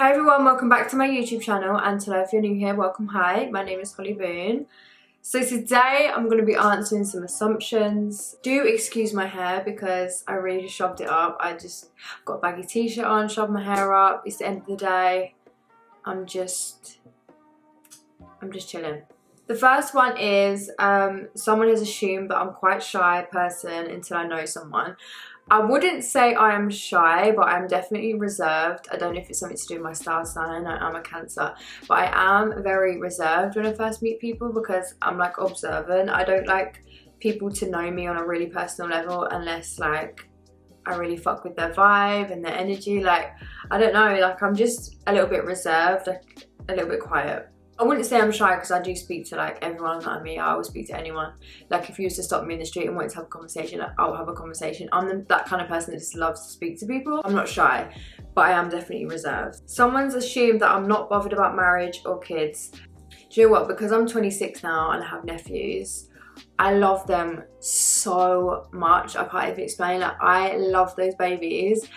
Hi everyone, welcome back to my YouTube channel, and today if you're new here, welcome. Hi, my name is Boon. So today I'm going to be answering some assumptions. Do excuse my hair because I really just shoved it up. I just got a baggy t-shirt on, shoved my hair up. It's the end of the day. I'm just chilling. The first one is someone has assumed that I'm quite a shy person until I know someone. I wouldn't say I am shy, but I'm definitely reserved. I don't know if it's something to do with my star sign. I'm a Cancer, but I am very reserved when I first meet people because I'm like observant. I don't like people to know me on a really personal level unless like I really fuck with their vibe and their energy. Like, I don't know, like I'm just a little bit reserved, like a little bit quiet. I wouldn't say I'm shy because I do speak to like everyone that I meet. I always speak to anyone. Like if you used to stop me in the street and wanted to have a conversation, I'll have a conversation. I'm that kind of person that just loves to speak to people. I'm not shy, but I am definitely reserved. Someone's assumed that I'm not bothered about marriage or kids. Do you know what? Because I'm 26 now and I have nephews, I love them so much. I can't even explain. Like, I love those babies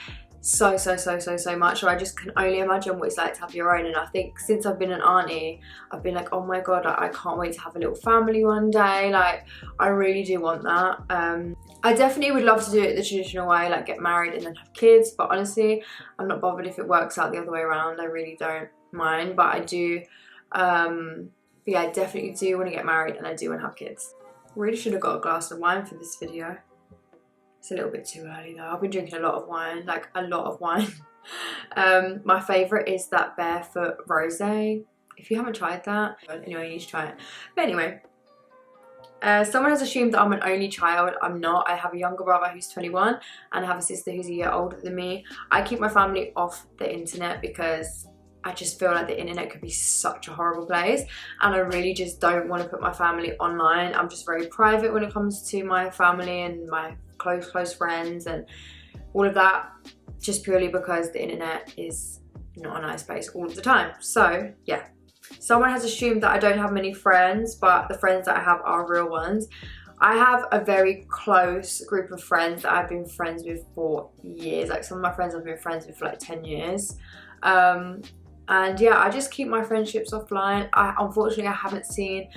so much. So I just can only imagine what it's like to have your own. And I think since I've been an auntie, I've been like, oh my god, like, I can't wait to have a little family one day. Like, I really do want that. I definitely would love to do it the traditional way, like get married and then have kids, but honestly I'm not bothered if it works out the other way around. I really don't mind, but I do yeah, I definitely do want to get married and I do want to have kids. Really should have got a glass of wine for this video. It's a little bit too early though. I've been drinking a lot of wine, like a lot of wine. My favourite is that Barefoot Rosé. If you haven't tried that, anyway, you need to try it. But anyway, someone has assumed that I'm an only child. I'm not. I have a younger brother who's 21 and I have a sister who's a year older than me. I keep my family off the internet because I just feel like the internet could be such a horrible place and I really just don't want to put my family online. I'm just very private when it comes to my family and my close friends and all of that, just purely because the internet is not a nice place all of the time. So yeah, someone has assumed that I don't have many friends, but the friends that I have are real ones. I have a very close group of friends that I've been friends with for years. Like some of my friends I've been friends with for like 10 years. And yeah, I just keep my friendships offline. Unfortunately, I haven't seen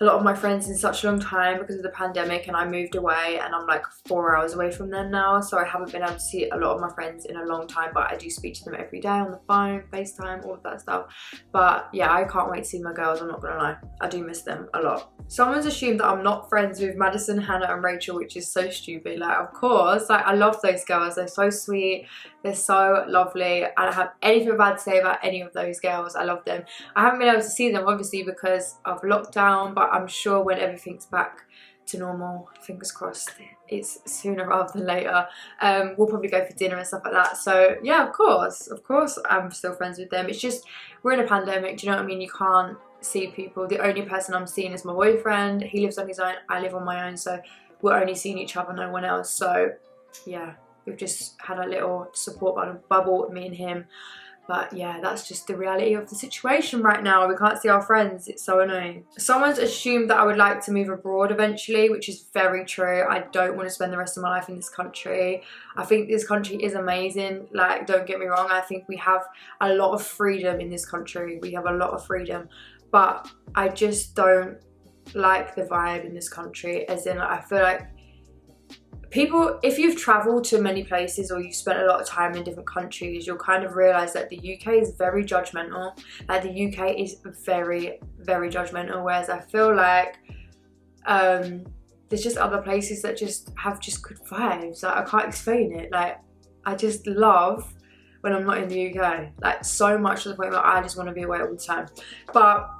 a lot of my friends in such a long time because of the pandemic, and I moved away and I'm like 4 hours away from them now, so I haven't been able to see a lot of my friends in a long time, but I do speak to them every day on the phone, FaceTime, all of that stuff. But yeah, I can't wait to see my girls, I'm not gonna lie. I do miss them a lot. Someone's assumed that I'm not friends with Madison, Hannah and Rachel, which is so stupid. Like, of course, like I love those girls. They're so sweet, they're so lovely. I don't have anything bad to say about any of those girls. I love them. I haven't been able to see them obviously because of lockdown, but I'm sure when everything's back to normal, fingers crossed it's sooner rather than later, we'll probably go for dinner and stuff like that. So yeah, of course I'm still friends with them. It's just we're in a pandemic, do you know what I mean? You can't see people. The only person I'm seeing is my boyfriend. He lives on his own, I live on my own, so we're only seeing each other, no one else. So yeah, we've just had a little support bubble, me and him. But yeah, that's just the reality of the situation right now. We can't see our friends. It's so annoying. Someone's assumed that I would like to move abroad eventually, which is very true. I don't want to spend the rest of my life in this country. I think this country is amazing. Like, don't get me wrong. I think we have a lot of freedom in this country. We have a lot of freedom. But I just don't like the vibe in this country. As in, I feel like people, if you've traveled to many places or you've spent a lot of time in different countries, you'll kind of realize that the UK is very judgmental. Like, the UK is very judgmental, whereas I feel like there's just other places that just have just good vibes. Like, I can't explain it. Like, I just love when I'm not in the UK, like so much to the point where I just want to be away all the time. But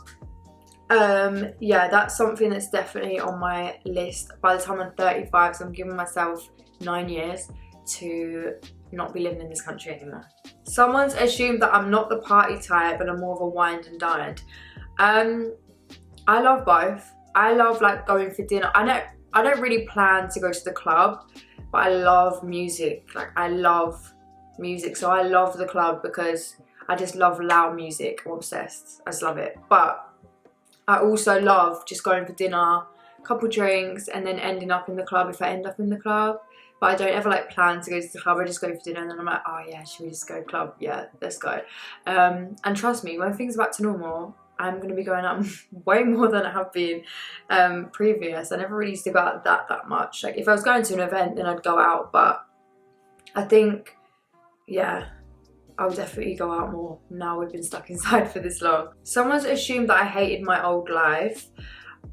yeah, that's something that's definitely on my list by the time I'm 35, so I'm giving myself 9 years to not be living in this country anymore. Someone's assumed that I'm not the party type and I'm more of a wined and dined. I love both. I love like going for dinner. I don't really plan to go to the club, but I love music. Like, I love music, so I love the club because I just love loud music. I'm obsessed. I just love it. But I also love just going for dinner, a couple drinks, and then ending up in the club if I end up in the club. but I don't ever like plan to go to the club. I just go for dinner and then I'm like, oh yeah, should we just go club? Yeah, let's go. And trust me, when things are back to normal, I'm going to be going out way more than I have been previous. I never really used to go out that much. Like if I was going to an event, then I'd go out, but I think, yeah, I'll definitely go out more now we've been stuck inside for this long. Someone's assumed that I hated my old life.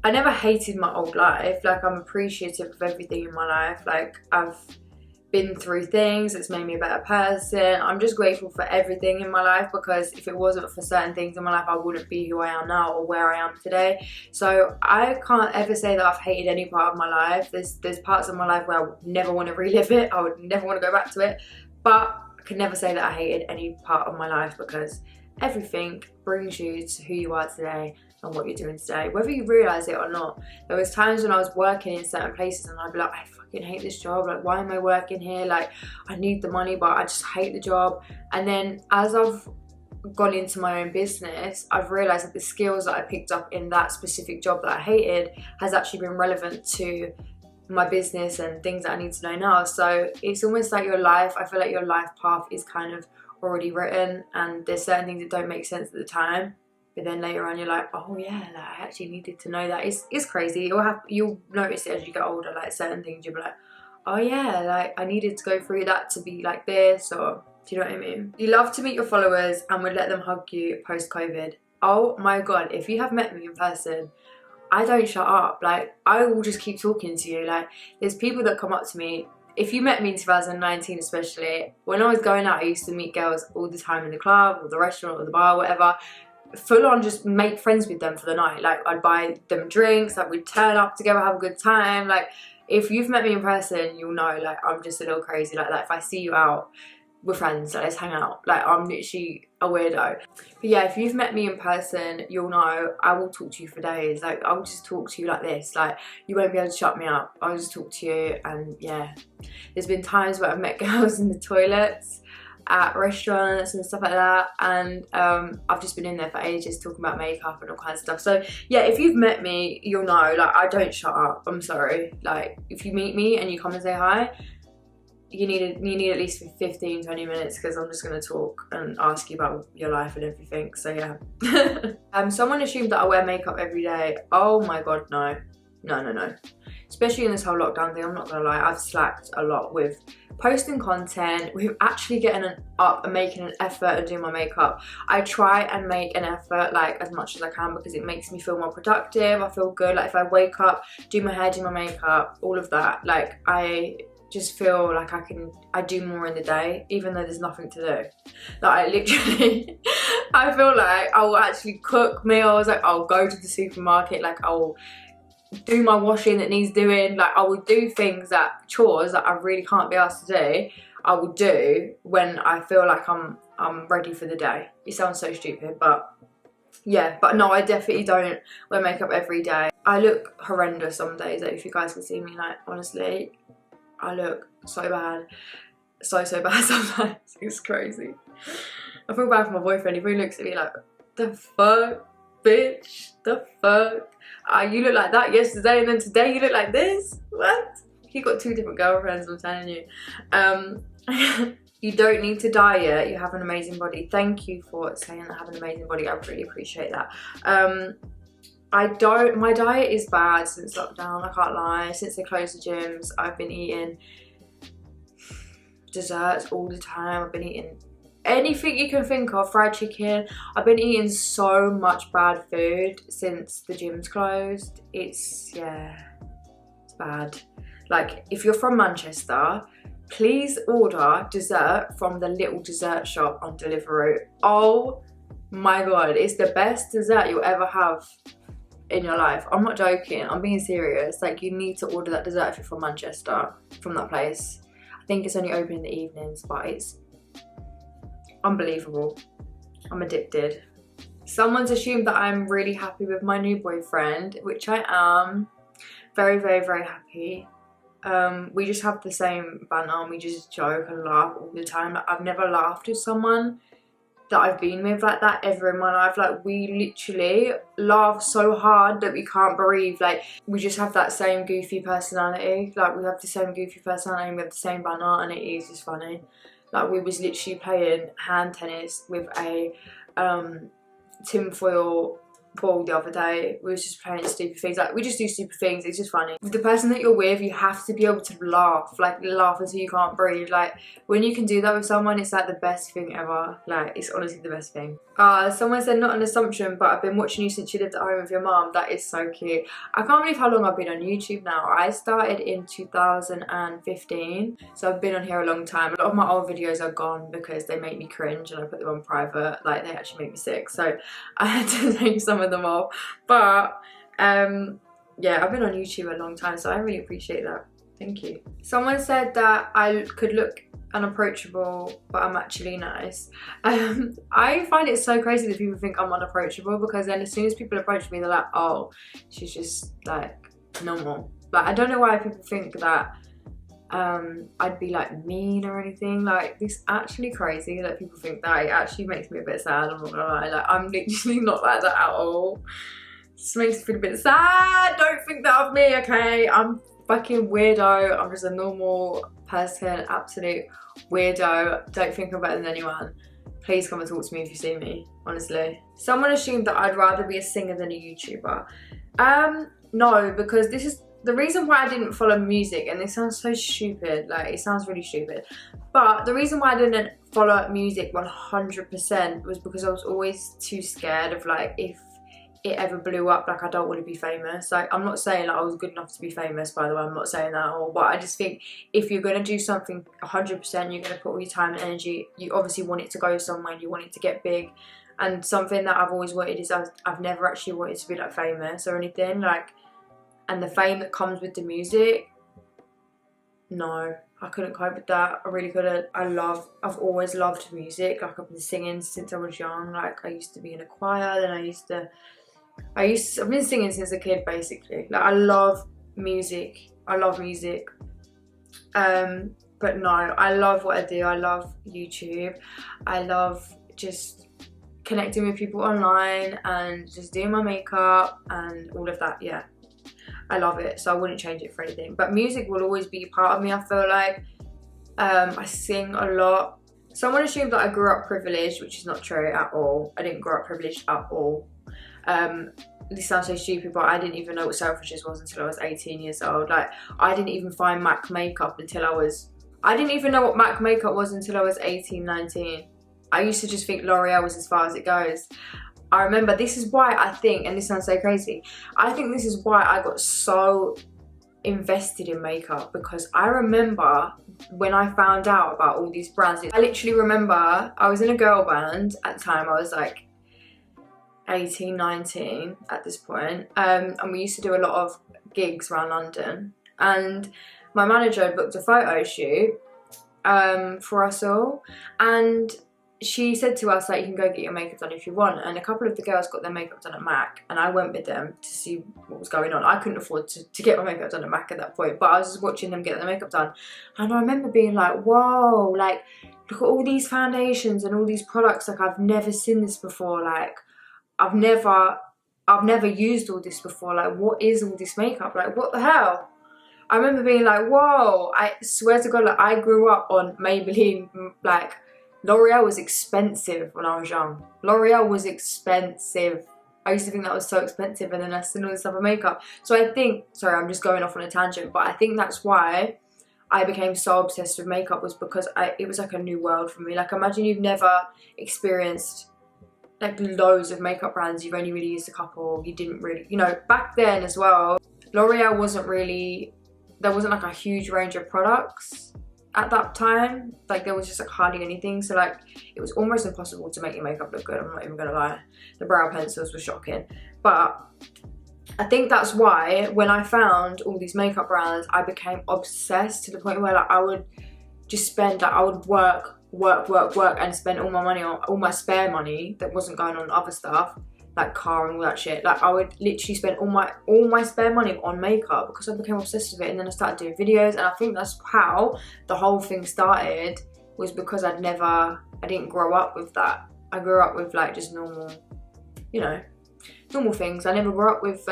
I never hated my old life. Like I'm appreciative of everything in my life. Like I've been through things, it's made me a better person. I'm just grateful for everything in my life, because if it wasn't for certain things in my life, I wouldn't be who I am now or where I am today. So I can't ever say that I've hated any part of my life. There's parts of my life where I would never want to relive it. I would never want to go back to it. But I can never say that I hated any part of my life, because everything brings you to who you are today and what you're doing today, whether you realise it or not. There was times when I was working in certain places and I'd be like, I fucking hate this job, like why am I working here, like I need the money but I just hate the job. And then as I've gone into my own business, I've realised that the skills that I picked up in that specific job that I hated has actually been relevant to my business and things that I need to know now. So it's almost like your life, I feel like your life path is kind of already written, and there's certain things that don't make sense at the time, but then later on you're like, oh yeah, like I actually needed to know that. It's crazy. You'll notice it as you get older, like certain things you'll be like, oh yeah, like I needed to go through that to be like this, or do you know what I mean? You love to meet your followers and would let them hug you post-COVID. Oh my god, if you have met me in person, I don't shut up. Like I will just keep talking to you. Like there's people that come up to me. If you met me in 2019 especially, when I was going out I used to meet girls all the time in the club or the restaurant or the bar, whatever. Full on just make friends with them for the night. Like I'd buy them drinks, like we'd turn up together, have a good time. Like if you've met me in person, you'll know like I'm just a little crazy like that. If I see you out, we're friends, like let's hang out. Like I'm literally a weirdo. But yeah, if you've met me in person, you'll know I will talk to you for days. Like I'll just talk to you like this. Like you won't be able to shut me up. I'll just talk to you. And yeah, there's been times where I've met girls in the toilets at restaurants and stuff like that, and I've just been in there for ages talking about makeup and all kinds of stuff. So yeah, if you've met me, you'll know like I don't shut up. I'm sorry. Like if you meet me and you come and say hi, you need at least 15-20 minutes, because I'm just going to talk and ask you about your life and everything. So yeah. Someone assumed that I wear makeup every day. Oh my god, no. No. Especially in this whole lockdown thing, I'm not gonna lie, I've slacked a lot with posting content, with actually getting up and making an effort and doing my makeup. I try and make an effort like as much as I can, because it makes me feel more productive. I feel good. Like if I wake up, do my hair, do my makeup, all of that, like I just feel like I do more in the day, even though there's nothing to do. Like I literally I feel like I will actually cook meals, like I'll go to the supermarket, like I'll do my washing that needs doing. Like I will do things, that chores that I really can't be asked to do, I will do when I feel like I'm ready for the day. It sounds so stupid, but yeah. But no, I definitely don't wear makeup every day. I look horrendous some days. Like if you guys can see me, like honestly I look so bad, so bad sometimes. It's crazy. I feel bad for my boyfriend. If he looks at me like, the fuck, bitch, the fuck, you look like that yesterday and then today you look like this? What? He got 2 different girlfriends, I'm telling you. You don't need to diet, you have an amazing body. Thank you for saying I have an amazing body, I really appreciate that. My diet is bad since lockdown, I can't lie. Since they closed the gyms, I've been eating desserts all the time. I've been eating anything you can think of, fried chicken. I've been eating so much bad food since the gyms closed. It's bad. Like if you're from Manchester, please order dessert from the little dessert shop on Deliveroo. Oh my god, it's the best dessert you'll ever have in your life. I'm not joking, I'm being serious. Like you need to order that dessert if you're from Manchester, from that place. I think it's only open in the evenings, but it's unbelievable. I'm addicted. Someone's assumed that I'm really happy with my new boyfriend, which I am. Very, very, very happy. We just have the same banter and we just joke and laugh all the time. Like, I've never laughed with someone that I've been with like that ever in my life. Like, we literally laugh so hard that we can't breathe. Like, we just have that same goofy personality. Like, we have the same goofy personality and we have the same banner, and it is just funny. Like, we was literally playing hand tennis with a tinfoil ball the other day. We was just playing stupid things. Like, we just do stupid things. It's just funny. With the person that you're with, you have to be able to laugh. Like, laugh until you can't breathe. Like, when you can do that with someone, it's like the best thing ever. Like, it's honestly the best thing. Someone said, not an assumption, but I've been watching you since you lived at home with your mum. That is so cute. I can't believe how long I've been on YouTube now. I started in 2015, so I've been on here a long time. A lot of my old videos are gone because they make me cringe and I put them on private. Like, they actually make me sick, so I had to take some of them off. But yeah, I've been on YouTube a long time, so I really appreciate that. Thank you. Someone said that I could look unapproachable, but I'm actually nice. I find it so crazy that people think I'm unapproachable, because then as soon as people approach me, they're like, oh, she's just like normal. Like, I don't know why people think that I'd be like mean or anything. Like, it's actually crazy that people think that. It actually makes me a bit sad, I'm not gonna lie. Like, I'm literally not like that at all. It just makes me feel a bit sad. Don't think that of me, okay? I'm fucking weirdo. I'm just a normal person, absolute weirdo. Don't think I'm better than anyone. Please come and talk to me if you see me, honestly. Someone assumed that I'd rather be a singer than a YouTuber. No, because this is the reason why I didn't follow music, and this sounds so stupid, like, it sounds really stupid, but the reason why I didn't follow music 100% was because I was always too scared of, like, if it ever blew up, like, I don't want to be famous. Like, I'm not saying like I was good enough to be famous, by the way, I'm not saying that at all, but I just think if you're going to do something 100%, you're going to put all your time and energy, you obviously want it to go somewhere, you want it to get big. And something that I've always wanted is I've never actually wanted to be like famous or anything, like, and the fame that comes with the music, no, I couldn't cope with that. I really couldn't. I've always loved music. Like, I've been singing since I was young. Like, I used to be in a choir, then I've been singing since a kid, basically. Like, I love music. I love music. But no, I love what I do. I love YouTube. I love just connecting with people online and just doing my makeup and all of that, yeah. I love it, so I wouldn't change it for anything. But music will always be part of me, I feel like. I sing a lot. Someone assumed that I grew up privileged, which is not true at all. I didn't grow up privileged at all. This sounds so stupid, but I didn't even know what Selfridges was until I was 18 years old. Like, I didn't even find MAC makeup until I didn't even know what MAC makeup was until I was 18, 19. I used to just think L'Oreal was as far as it goes. I remember, this is why I think, and this sounds so crazy, I think this is why I got so invested in makeup, because I remember when I found out about all these brands, I literally remember I was in a girl band at the time. I was like 18, 19 at this point, and we used to do a lot of gigs around London, and my manager had booked a photo shoot for us all, and she said to us, like, you can go get your makeup done if you want. And a couple of the girls got their makeup done at MAC, and I went with them to see what was going on. I couldn't afford to get my makeup done at MAC at that point, but I was just watching them get their makeup done, and I remember being like, whoa, like, look at all these foundations and all these products. Like, I've never seen this before. Like, I've never used all this before. Like, what is all this makeup? Like, what the hell? I remember being like, whoa, I swear to God, like, I grew up on Maybelline. Like, L'Oreal was expensive when I was young. L'Oreal was expensive. I used to think that was so expensive, and then I seen all this other makeup. So I think, sorry, I'm just going off on a tangent, but I think that's why I became so obsessed with makeup, was because it was like a new world for me. Like, imagine you've never experienced like loads of makeup brands, you've only really used a couple, you didn't really, you know, back then as well, L'Oreal wasn't really, there wasn't like a huge range of products at that time. Like, there was just like hardly anything, so like it was almost impossible to make your makeup look good, I'm not even gonna lie. The brow pencils were shocking. But I think that's why when I found all these makeup brands, I became obsessed to the point where like I would just spend, like I would work and spend all my money on, all my spare money that wasn't going on other stuff like car and all that shit. Like, I would literally spend all my spare money on makeup because I became obsessed with it. And then I started doing videos, and I think that's how the whole thing started, was because I didn't grow up with that. I grew up with like just normal, you know, normal things. I never grew up with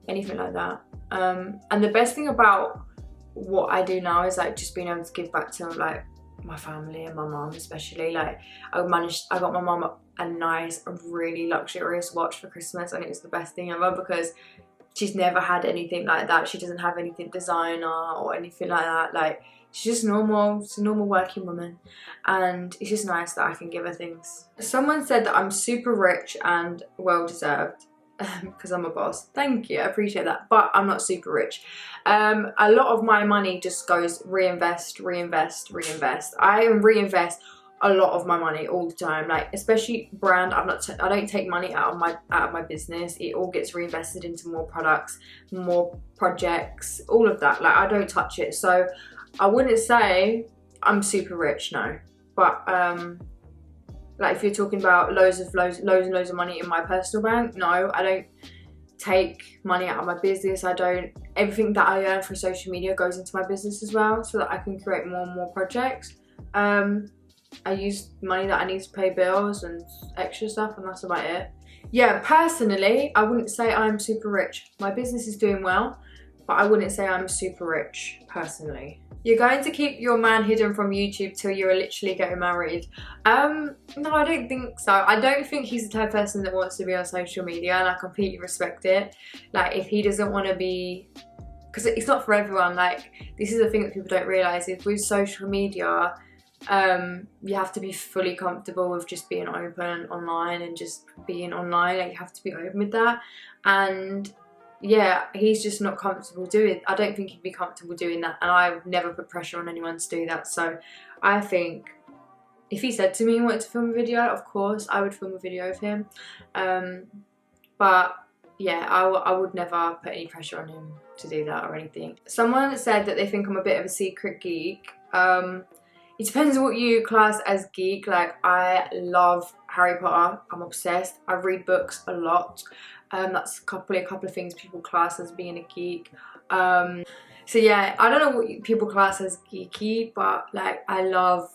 anything like that. And the best thing about what I do now is like just being able to give back to like my family and my mum especially. Like I got my mum a nice, really luxurious watch for Christmas, and it was the best thing ever because she's never had anything like that. She doesn't have anything designer or anything like that. Like she's just normal. She's a normal working woman, and it's just nice that I can give her things. Someone said that I'm super rich and well deserved because I'm a boss. Thank you, I appreciate that, but I'm not super rich. A lot of my money just goes reinvest. I reinvest a lot of my money all the time, like especially brand. I don't take money out of my business. It all gets reinvested into more products, more projects, all of that. Like I don't touch it. So I wouldn't say I'm super rich, no. But like if you're talking about loads and loads of money in my personal bank, no, I don't take money out of my business. Everything that I earn through social media goes into my business as well, so that I can create more and more projects. I use money that I need to pay bills and extra stuff, and that's about it. Yeah, personally, I wouldn't say I'm super rich. My business is doing well, but I wouldn't say I'm super rich, personally. You're going to keep your man hidden from YouTube till you're literally getting married. No, I don't think so. I don't think he's the type of person that wants to be on social media, and I completely respect it. Like, if he doesn't want to be... Because it's not for everyone. Like, this is the thing that people don't realise. Is with social media, you have to be fully comfortable with just being open online and just being online. Like, you have to be open with that. And... yeah, he's just not comfortable doing. I don't think he'd be comfortable doing that, and I've never put pressure on anyone to do that. So I think if he said to me he wanted to film a video, of course I would film a video of him. But yeah, I would never put any pressure on him to do that or anything. Someone said that they think I'm a bit of a secret geek. It depends what you class as geek. Like, I love Harry Potter. I'm obsessed. I read books a lot. That's probably a couple of things people class as being a geek. So yeah, I don't know what people class as geeky, but like I love,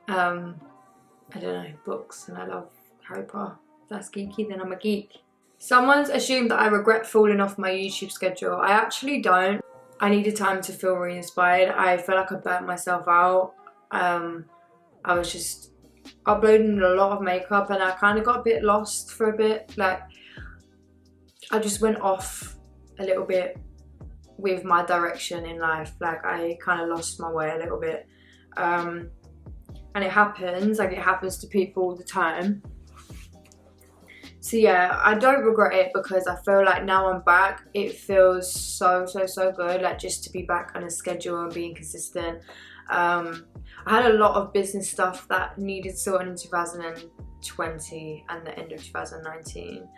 I don't know, books, and I love Harry Potter. If that's geeky, then I'm a geek. Someone's assumed that I regret falling off my YouTube schedule. I actually don't. I needed time to feel re-inspired. I felt like I burnt myself out. I was just uploading a lot of makeup, and I kind of got a bit lost for a bit. Like, I just went off a little bit with my direction in life. Like, I kind of lost my way a little bit. And it happens, like it happens to people all the time. So yeah, I don't regret it because I feel like now I'm back, it feels so good, like just to be back on a schedule and being consistent. I had a lot of business stuff that needed sorting in 2020 and the end of 2019.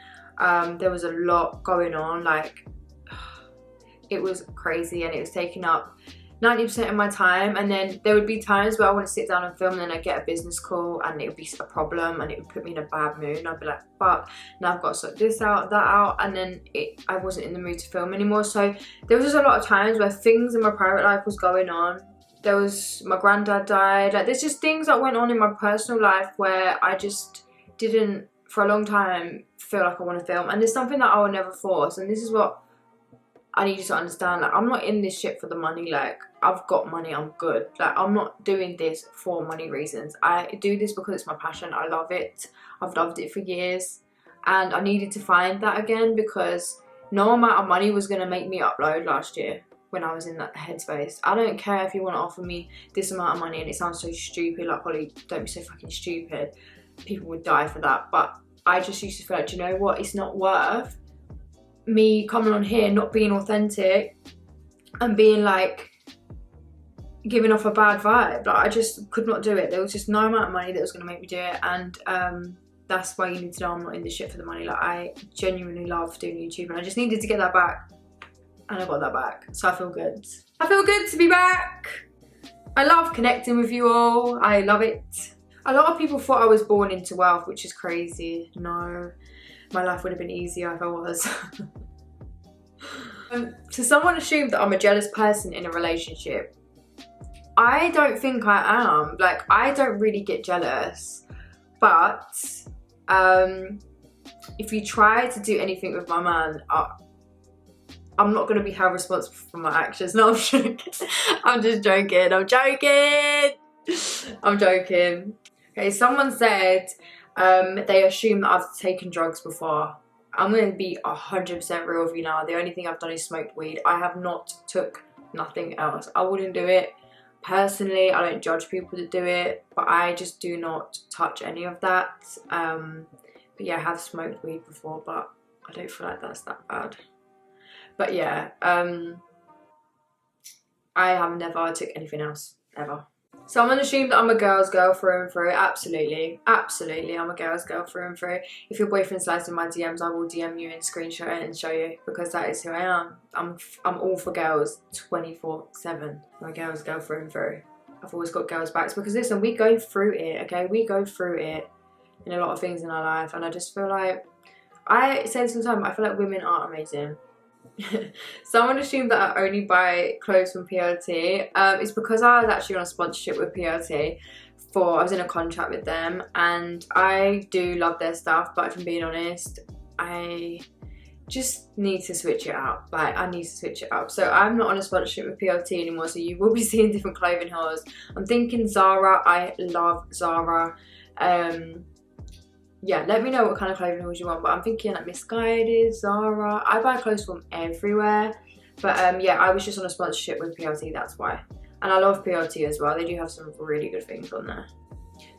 There was a lot going on, like it was crazy, and it was taking up 90% of my time. And then there would be times where I want to sit down and film, and then I'd get a business call and it would be a problem and it would put me in a bad mood, and I'd be like, fuck, now I've got to sort this out, that out, and then I wasn't in the mood to film anymore. So there was just a lot of times where things in my private life was going on. There was, my granddad died, like there's just things that went on in my personal life where I just didn't, for a long time, feel like I want to film. And there's something that I will never force, and this is what I need you to understand. Like, I'm not in this shit for the money. Like, I've got money, I'm good. Like, I'm not doing this for money reasons. I do this because it's my passion. I love it. I've loved it for years, and I needed to find that again, because no amount of money was going to make me upload last year when I was in that headspace. I don't care if you want to offer me this amount of money, and it sounds so stupid, like, Holly, don't be so fucking stupid. People would die for that. But I just used to feel like, do you know what, it's not worth me coming on here not being authentic and being like giving off a bad vibe. Like, I just could not do it. There was just no amount of money that was going to make me do it. And that's why you need to know I'm not in this shit for the money. Like, I genuinely love doing YouTube, and I just needed to get that back, and I got that back, so I feel good. I feel good to be back. I love connecting with you all. I love it. A lot of people thought I was born into wealth, which is crazy. No, my life would have been easier if I was. So someone assumed that I'm a jealous person in a relationship. I don't think I am. Like, I don't really get jealous. But if you try to do anything with my man, I'm not going to be held responsible for my actions. No, I'm joking. I'm just joking. I'm joking. Okay, someone said they assume that I've taken drugs before. I'm going to be 100% real with you now. The only thing I've done is smoked weed. I have not took nothing else. I wouldn't do it. Personally, I don't judge people that do it, but I just do not touch any of that. But yeah, I have smoked weed before, but I don't feel like that's that bad. But yeah, I have never took anything else, ever. Someone assumed that I'm a girl's girl through and through. Absolutely. Absolutely, I'm a girl's girl through and through. If your boyfriend slides in my DMs, I will DM you and screenshot it and show you, because that is who I am. I'm all for girls 24/7. I'm a girl's girl through and through. I've always got girls' backs, because listen, we go through it, okay? We go through it in a lot of things in our life, and I just feel like, I say this all the time, I feel like women are amazing. Someone assumed that I only buy clothes from PLT. It's because I was actually on a sponsorship with PLT. I was in a contract with them, and I do love their stuff, but if I'm being honest, I just need to switch it up. Like, I need to switch it up. So I'm not on a sponsorship with PLT anymore, so you will be seeing different clothing hauls. I'm thinking Zara. I love Zara. Yeah, let me know what kind of clothing hauls you want, but I'm thinking like Misguided, Zara. I buy clothes from everywhere, but yeah, I was just on a sponsorship with PLT, that's why. And I love PLT as well. They do have some really good things on there.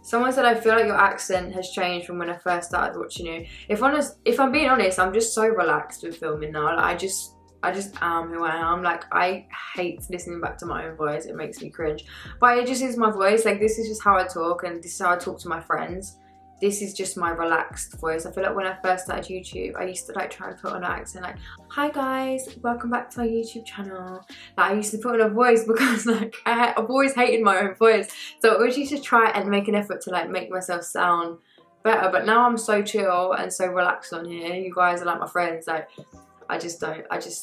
Someone said, I feel like your accent has changed from when I first started watching you. If I'm being honest, I'm just so relaxed with filming now. Like, I just am who I am. Like, I hate listening back to my own voice. It makes me cringe. But it just is my voice. Like, this is just how I talk, and this is how I talk to my friends. This is just my relaxed voice. I feel like when I first started YouTube, I used to like try and put on an accent like, hi guys, welcome back to my YouTube channel. Like, I used to put on a voice because like I've always hated my own voice. So I always used to try and make an effort to like make myself sound better. But now I'm so chill and so relaxed on here. You guys are like my friends. Like, I just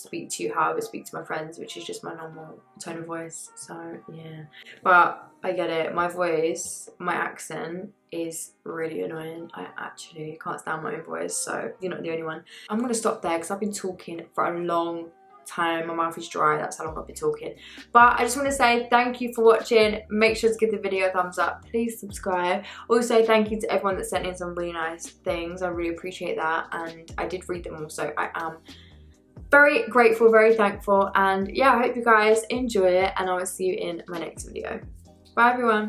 speak to you how I would speak to my friends, which is just my normal tone of voice. So yeah, but I get it. My voice, my accent is really annoying. I actually can't stand my own voice, so you're not the only one. I'm gonna stop there because I've been talking for a long time. My mouth is dry. That's how long I've been talking. But I just want to say thank you for watching. Make sure to give the video a thumbs up. Please subscribe. Also, thank you to everyone that sent in some really nice things. I really appreciate that, and I did read them all, so I am very grateful, very thankful, and yeah, I hope you guys enjoy it, and I will see you in my next video. Bye everyone.